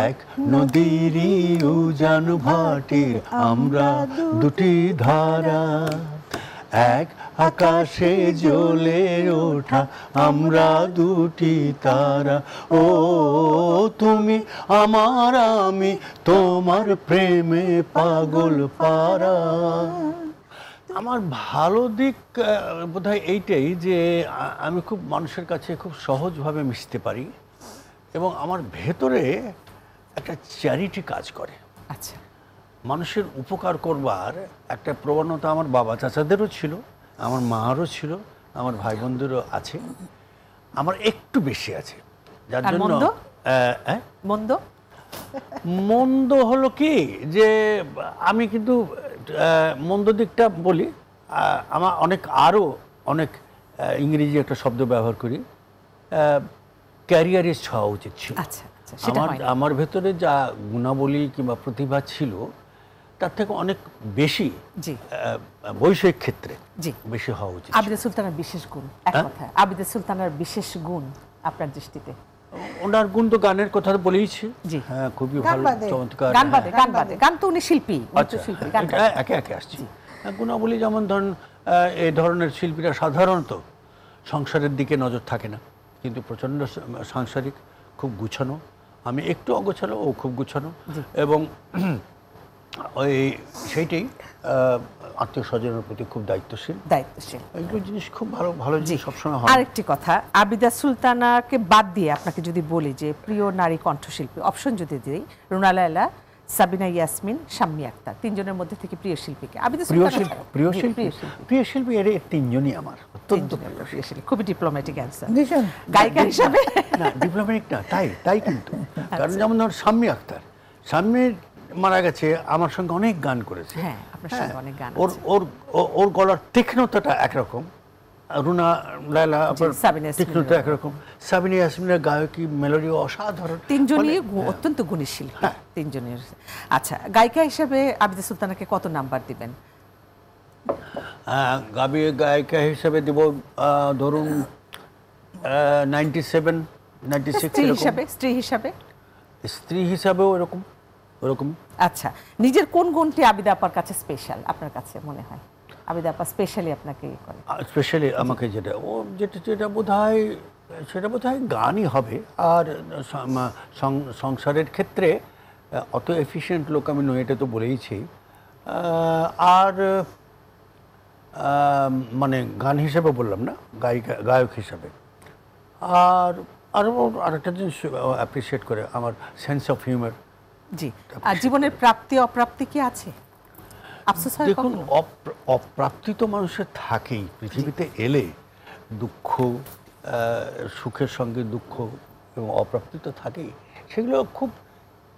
এক নদীরই উজান ভাটির আমরা দুটি ধারা, এক আকাশে জ্বলে ওঠা আমরা দুটি তারা। ও তুমি আমার, আমি তোমার প্রেমে পাগল পারা। আমার ভালো দিক বোধহয় এইটাই যে আমি খুব মানুষের কাছে খুব সহজভাবে মিশতে পারি এবং আমার ভেতরে একটা চ্যারিটি কাজ করে। আচ্ছা, মানুষের উপকার করবার একটা প্রবণতা আমার বাবা চাচাদেরও ছিল, আমার মারও ছিল, আমার ভাই বোনদেরও আছে, আমার একটু বেশি আছে। যার জন্য মন্দ মন্দ হলো কি যে আমি কিন্তু মন্দ দিকটা বলি, আমার আরও অনেক ইংরেজি একটা শব্দ ব্যবহার করি, ক্যারিয়ারিস্ট হওয়া উচিত ছিল। আচ্ছা, আমার ভেতরে যা গুণাবলী কিংবা প্রতিভা ছিল তার থেকে অনেক বেশি বৈষয়িক ক্ষেত্রে বেশি হওয়া উচিত। আবিদা সুলতানার বিশেষ গুণ, এক কথায় আবিদা সুলতানার বিশেষ গুণ আপনার দৃষ্টিতে? ওনার গুণ তো গানের কথা বলেইছি। হ্যাঁ, খুবই ভালো, চমৎকার গান তো উনি শিল্পী। একে একে আসছি। গুণাবলী যেমন ধরুন, এই ধরনের শিল্পীরা সাধারণত সংসারের দিকে নজর থাকে না, কিন্তু প্রচণ্ড সাংসারিক, খুব গুছানো। আমি একটু অগোছালো, ও খুব গুছানো, এবং ওই সেইটাই আত্মীয় স্বজনের প্রতি খুব দায়িত্বশীল। এইগুলো জিনিস খুব ভালো ভালো জিনিস সবসময় হয়। আরেকটি কথা, আবিদা সুলতানাকে বাদ দিয়ে আপনাকে যদি বলি যে প্রিয় নারী কণ্ঠশিল্পী, অপশন যদি দিই, রুনা লায়লা, সাবিনা ইয়াসমিন, শাম্মী আক্তার, তিনজনের মধ্যে থেকে প্রিয় শিল্পীকে? আবিদা সুলতানা প্রিয় শিল্পী এর তিনজনই আমার অত্যন্ত প্রিয় শিল্পী। খুবই ডিপ্লোম্যাটিক অ্যান্সার। গায়িকা হিসাবে না, ডিপ্লোম্যাটিক না, তাই কিন্তু কারণ যেমন ধর শাম্মী আক্তার, শাম্মীর মারা গেছে, আমার সঙ্গে অনেক গান করেছে। হ্যাঁ, আপনার সঙ্গে অনেক গান। ওর গলার তীক্ষ্ণতাটা একরকম, রুনা লায়লা তীক্ষ্ণতা একরকম, সাবিনা ইয়াসমিনের গায়কী, মেলোডি অসাধারণ। তিনজনই অত্যন্ত গুণী শিল্পী, তিনজনের। আচ্ছা, গায়িকা হিসেবে আবিদা সুলতানাকে কত নাম্বার দিবেন? গায়িকা হিসেবে দেব ধরুন 97, 96। স্ত্রী হিসাবেও ওরকম। আচ্ছা, নিজের কোন গুণটি আবিদা আপার কাছে স্পেশাল আপনার কাছে মনে হয়? আবিদা আপা স্পেশালি আপনাকে করে? স্পেশালি আমাকে যেটা বোধহয় গানই হবে। আর সংসারের ক্ষেত্রে অত এফিশিয়েন্ট লোক আমি নই, এটা তো বলেইছি। আর মানে গান হিসেবে বললাম না, গায়ক হিসাবে। আর আরেকটা জিনিস অ্যাপ্রিসিয়েট করে আমার সেন্স অফ হিউমার। জি, আর জীবনের প্রাপ্তি অপ্রাপ্তি কি আছে? দেখুন, অপ্রাপ্তি তো মানুষের থাকেই, পৃথিবীতে এলে দুঃখ, সুখের সঙ্গে দুঃখ এবং অপ্রাপ্তি তো থাকেই। সেগুলো খুব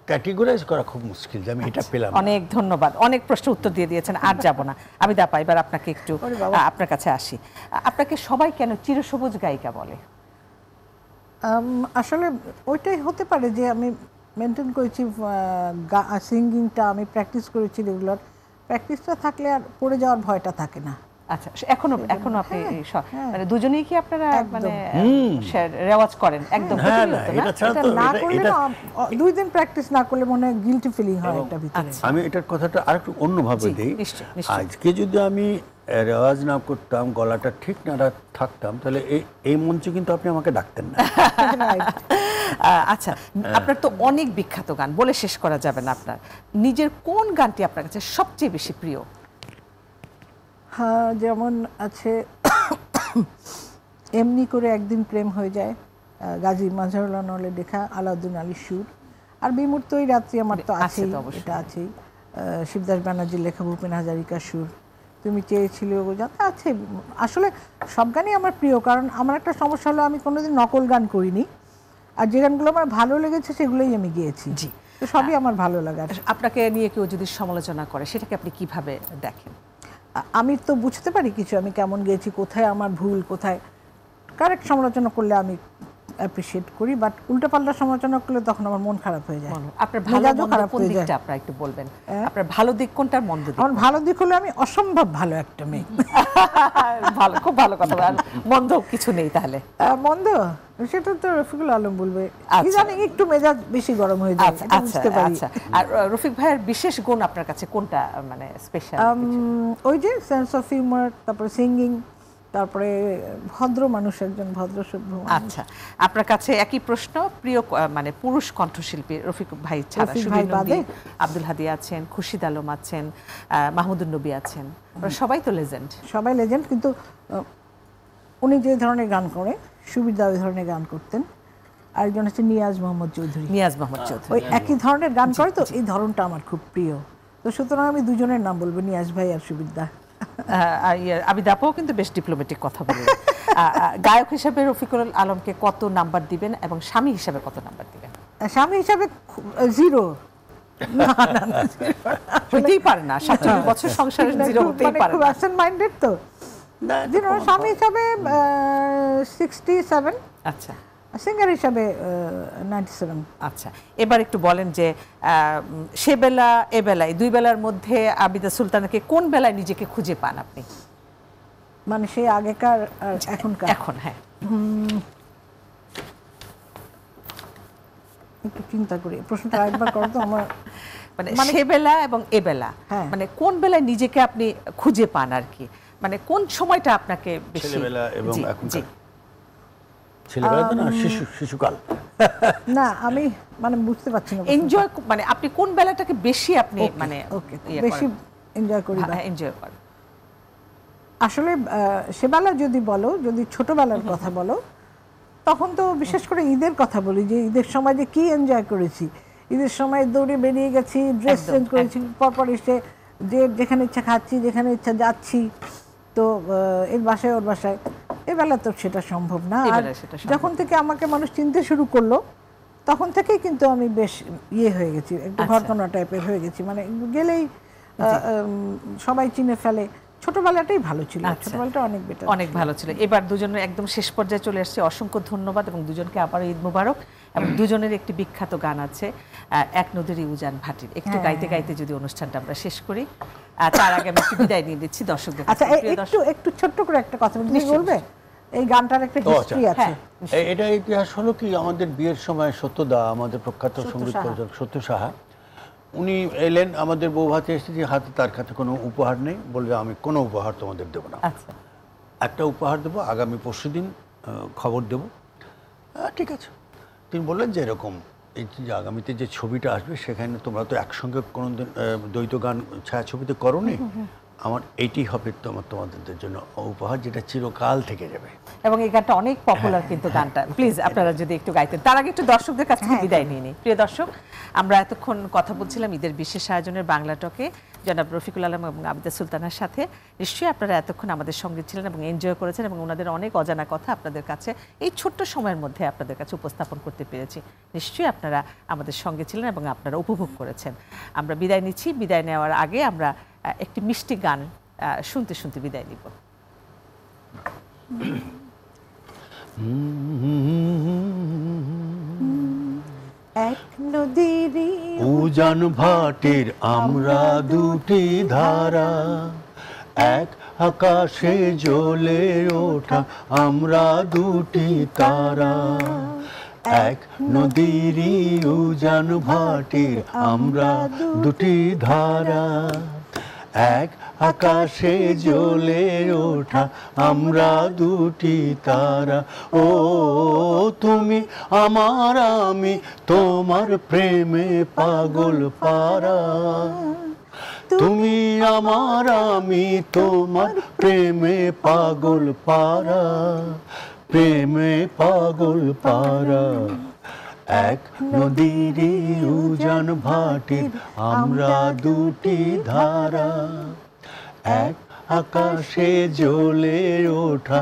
ক্যাটেগরাইজ করা খুব মুশকিল যে আমি এটা পেলাম। অনেক ধন্যবাদ, অনেক প্রশ্ন উত্তর দিয়ে দিয়েছেন, আর যাব না। আবিদা আপা, এবার আপনাকে একটু আপনার কাছে আসি। আপনাকে সবাই কেন চিরসবুজ গায়িকা বলে? আসলে ওইটাই হতে পারে যে আমি মেনটেন করেছি সিঙ্গিংটা, আমি প্র্যাকটিস করেছি রেগুলার। প্র্যাকটিসটা থাকলে আর পড়ে যাওয়ার ভয়টা থাকে না। আচ্ছা, এখনো আপনি মানে দুজনেই কি আপনারা মানে রেওয়াজ করেন? একদম না করলে না, 2 দিন প্র্যাকটিস না করলে মনে হয় গিলটি ফিলিং হয় একটা ভিতরে। আমি এটার কথাটা আরেকটু অন্যভাবে দিই। আজকে যদি আমি রেওয়াজ না করতাম, গলাটা ঠিক না থাকতাম, তাহলে এই মঞ্চে কিন্তু আপনি আমাকে ডাকতেন না। আচ্ছা, আপনার তো অনেক বিখ্যাত গান, বলে শেষ করা যাবে না। আপনার নিজের কোন গানটি আপনার কাছে সবচেয়ে বেশি প্রিয়? হ্যাঁ, যেমন আছে এমনি করে একদিন প্রেম হয়ে যায়, গাজী মাজহারুল আনোয়ারের লেখা, আলাউদ্দিন আলীর সুর। আর বিমূর্ত ওই রাত্রি আমার তো আছেই, এটা আছেই। শিবদাস ব্যানার্জির লেখা, ভূপেন হাজারিকার সুর, তুমি চেয়েছিলে ও যাতে আছে। আসলে সব গানই আমার প্রিয়, কারণ আমার একটা সমস্যা হলো আমি কোনোদিন নকল গান করিনি, আর যে গানগুলো আমার ভালো লেগেছে সেগুলোই আমি গেয়েছি। জি, তো সবই আমার ভালো লাগে। আপনাকে নিয়ে কেউ যদি সমালোচনা করে, সেটাকে আপনি কিভাবে দেখেন? আমি তো বুঝতে পারি কিছু, আমি কেমন গেয়েছি, কোথায় আমার ভুল, কোথায় কারেক্ট সমালোচনা করলে আমি অ্যাপ্রিশিয়েট করি, বাট উল্টাপাল্টা সমালোচনা করলে তখন আমার মন খারাপ হয়ে যায়। আপনার ভালো মেজাজও মন্দ খারাপ কোন হয়ে যায়। দিকটা আপনারা একটু বলবেন, আপনার ভালো দিক কোনটার, মন্দ দিক? আমার ভালো দিক হলো আমি অসম্ভব ভালো একটা মেয়ে। ভালো, খুব ভালো কথা। আর মন্দ কিছু নেই তাহলে? মন্দ সেটা তো রফিকুল আলম বলবে। আচ্ছা। ইদানিং একটু মেজাজ বেশি গরম হয়ে যায়, আচ্ছা এটা আচ্ছা বুঝতে পারি। আচ্ছা। আর রফিক ভাইয়ের বিশেষ গুণ আপনার কাছে কোনটা, মানে স্পেশাল? ওই যে সেন্স অফ হিউমার, তারপরে সিঙ্গিং, তারপরে ভদ্র মানুষ, একজন ভদ্র সভ্য মানুষ। আচ্ছা, আপনার কাছে একই প্রশ্ন, প্রিয় মানে পুরুষ কণ্ঠশিল্পী রফিক ভাই ছাড়া, রফিক সুবীর ভাই নন্দী, বাদে? আব্দুল হাদী আছেন, খুরশিদ আলম আছেন, মাহমুদুন নবী আছেন, ওরা সবাই তো লেজেন্ড। সবাই লেজেন্ড, কিন্তু উনি যে ধরনের গান করে, সুবীর দা ওই ধরনের গান করতেন। আরেকজন হচ্ছে নিয়াজ মোহাম্মদ চৌধুরী, নিয়াজ মোহাম্মদ চৌধুরী, ওই একই ধরনের গান করে, তো এই ধরনটা আমার খুব প্রিয়। তো সুতরাং আমি দুজনের নাম বলবো, নিয়াজ ভাই আর সুবীর দা। আবিদ আপাও কিন্তু বেশ ডিপ্লোম্যাটিক কথা বলে। গায়ক হিসেবে রফিকুল আলমকে কত নাম্বার দিবেন এবং স্বামী হিসেবে কত নাম্বার দিবেন? স্বামী হিসাবে 0। হইতেই পারে না, 47 বছর সংসারের 0 হতেই পারে খুব না। অ্যাবসেন্ট মাইন্ডেড তো। স্বামী হিসাবে 67, আচ্ছা সিঙ্গার হিসাবে 97। আচ্ছা, এবার একটু বলেন যে সে বেলা এ বেলায়, দুই বেলার মধ্যে আবিদা সুলতানাকে কোন বেলায় নিজেকে খুঁজে পান আপনি? মানে সেই আগেকার আর এখনকার? এখন, হ্যাঁ। একটু চিন্তা করি, প্রশ্নটা একবার করো তো আমার। মানে সে বেলা এবং এ বেলা, হ্যাঁ। মানে কোন বেলায় নিজেকে আপনি খুঁজে পান আর কি, মানে কোন সময়টা আপনাকে বেশি? ছেলেবেলা এবং জি, এখনকার? জি। ছেলেবেলা তো না, শিশুকাল। না, আমি মানে বুঝতে পারছি না। এনজয়, মানে আপনি কোন বেলাটাকে বেশি আপনি মানে ওকে, বেশি এনজয় করি। এনজয় করেন? আসলে সেবেলা যদি বলো, যদি ছোটবেলার কথা বলো, তখন তো বিশেষ করে ঈদের কথা বলি, যে ঈদের সময় যে কি এনজয় করেছি। ঈদের সময় দৌড়ে বেরিয়ে গেছি, ড্রেস চেঞ্জ করেছি, পরপর এসে যে যেখানে ইচ্ছা খাচ্ছি, যেখানে ইচ্ছা যাচ্ছি, তো এর বাসায় ওর বাসায়। এবেলা তো সেটা সম্ভব না। আর যখন থেকে আমাকে মানুষ চিনতে শুরু করলো, তখন থেকেই কিন্তু আমি বেশ হয়ে গেছি, একটু ঘরকনা টাইপের হয়ে গেছি। মানে গেলেই সবাই চিনে ফেলে। ছোটবেলাটাই ভালো ছিল, ছোটবেলাটা অনেক বেটার, অনেক ভালো ছিল। এবার দুজনের একদম শেষ পর্যায়ে চলে আসছে, অসংখ্য ধন্যবাদ এবং দুজনকে আবার ঈদ মোবারক। এবং দুজনের একটি বিখ্যাত গান আছে, এক নদীর উজান ভাটির, একটু গাইতে গাইতে যদি অনুষ্ঠানটা আমরা শেষ করি। তার আগে আমি একটু বিদায় নিয়ে দিচ্ছি দর্শকদের। আচ্ছা, একটু ছোট্ট করে একটা কথা বলবে, এই গানটার একটা হিস্ট্রি আছে। এটা ইতিহাস হলো কি, আমাদের বিয়ের সময় সত্যদা, আমাদের প্রখ্যাত সঙ্গীত পরিচালক সত্য সাহা, উনি এলেন আমাদের বউ ভাতে এসেছি, হাতে তার কাছে কোনো উপহার নেই, বললে আমি কোনো উপহার তোমাদের দেবো না, আচ্ছা, একটা উপহার দেবো, আগামী পরশুদিন খবর দেবো। ঠিক আছে। তিনি বললেন যে এরকম এই যে আগামীতে যে ছবিটা আসবে, সেখানে তোমরা তো একসঙ্গে কোনোদিন দ্বৈত গান ছায়াছবিতে করোনি, আমার এইটি হবে তোমাদের জন্য উপহার, যেটা চিরকাল থেকে যাবে। এবং এই গানটা অনেক পপুলার কিন্তু গানটা। প্লিজ আপনারা যদি একটু গাইতেন। তার আগে একটু দর্শকদের কাছ থেকে বিদায় নিয়ে নিই। প্রিয় দর্শক, আমরা এতক্ষণ কথা বলছিলাম ঈদের বিশেষ আয়োজনের বাংলা টকে জনাব রফিকুল আলম এবং আবিদা সুলতানার সাথে। নিশ্চয়ই আপনারা এতক্ষণ আমাদের সঙ্গে ছিলেন এবং এনজয় করেছেন, এবং ওনাদের অনেক অজানা কথা আপনাদের কাছে এই ছোট্ট সময়ের মধ্যে আপনাদের কাছে উপস্থাপন করতে পেরেছি। নিশ্চয়ই আপনারা আমাদের সঙ্গে ছিলেন এবং আপনারা উপভোগ করেছেন। আমরা বিদায় নিচ্ছি। বিদায় নেওয়ার আগে আমরা একটি মিষ্টি গান শুনতে শুনতে বিদায় নিব। এক নদীর উজান ভাটির আমরা দুটি ধারা, এক আকাশে জ্বলে ওঠা আমরা দুটি তারা, এক নদীর উজান ভাটির আমরা দুটি ধারা, এক আকাশে জ্বলে ওঠা আমরা দুটি তারা। ও তুমি আমার, আমি তোমার প্রেমে পাগল পারা, তুমি আমার, আমি তোমার প্রেমে পাগল পারা, প্রেমে পাগল পারা, এক নদীর উজান ভাটির আমরা দুটি ধারা, এক আকাশে জ্বলে ওঠা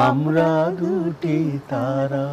আমরা দুটি তারা।